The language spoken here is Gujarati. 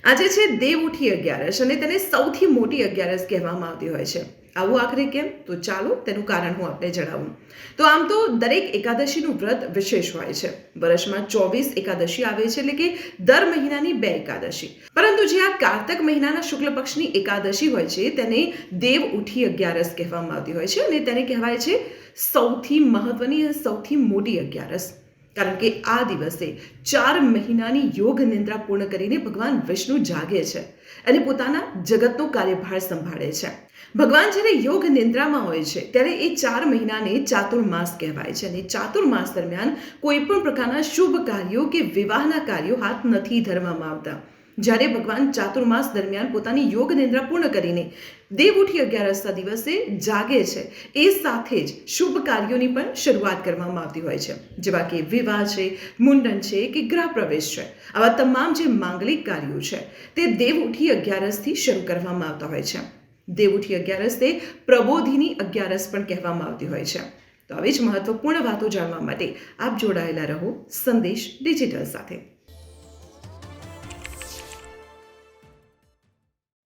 આજે છે દેવ ઉઠી અગિયારસ અને તેને સૌથી મોટી અગિયારસ કહેવામાં આવતી હોય છે. આવું આખરે કેમ? તો ચાલો તેનું કારણ હું આપને જણાવું. તો આમ તો દરેક એકાદશીનું વ્રત વિશેષ હોય છે. વર્ષમાં 24 એકાદશી આવે છે, એટલે કે દર મહિનાની 2 એકાદશી. પરંતુ જે આ કાર્તક મહિનાના શુક્લ પક્ષની એકાદશી હોય છે તેને દેવ ઉઠી અગિયારસ કહેવામાં આવતી હોય છે અને તેને કહેવાય છે સૌથી મહત્વની અને સૌથી મોટી અગિયારસ. કારણ કે આ દિવસે 4 મહિનાની યોગ નિદ્રા પૂર્ણ કરીને ભગવાન વિષ્ણુ જાગે છે અને પોતાના જગતનો કાર્યભાર સંભાળે છે. ભગવાન જ્યારે યોગ નિદ્રામાં હોય છે ત્યારે એ 4 મહિનાને ચાતુર્માસ કહેવાય છે અને ચાતુર્માસ દરમિયાન કોઈ પણ પ્રકારના શુભ કાર્યો કે વિવાહના કાર્યો હાથ નથી ધરવામાં આવતા. જ્યારે ભગવાન ચાતુર્માસ દરમિયાન પોતાની યોગ નિદ્રા પૂર્ણ કરીને દેવ ઉઠી અગિયારસના દિવસે જાગે છે, એ સાથે જ શુભ કાર્યોની પણ શરૂઆત કરવામાં આવતી હોય છે, જેવા કે વિવાહ છે, મુંડન છે કે ગૃહ પ્રવેશ છે. આવા તમામ જે માંગલિક કાર્યો છે તે દેવ ઉઠી અગિયારસથી શરૂ કરવામાં આવતા હોય છે. દેવ ઉઠી અગિયારસને પ્રબોધિની અગિયારસ પણ કહેવામાં આવતી હોય છે. તો આવી જ મહત્વપૂર્ણ વાતો જાણવા માટે આપ જોડાયેલા રહો સંદેશ ડિજિટલ સાથે.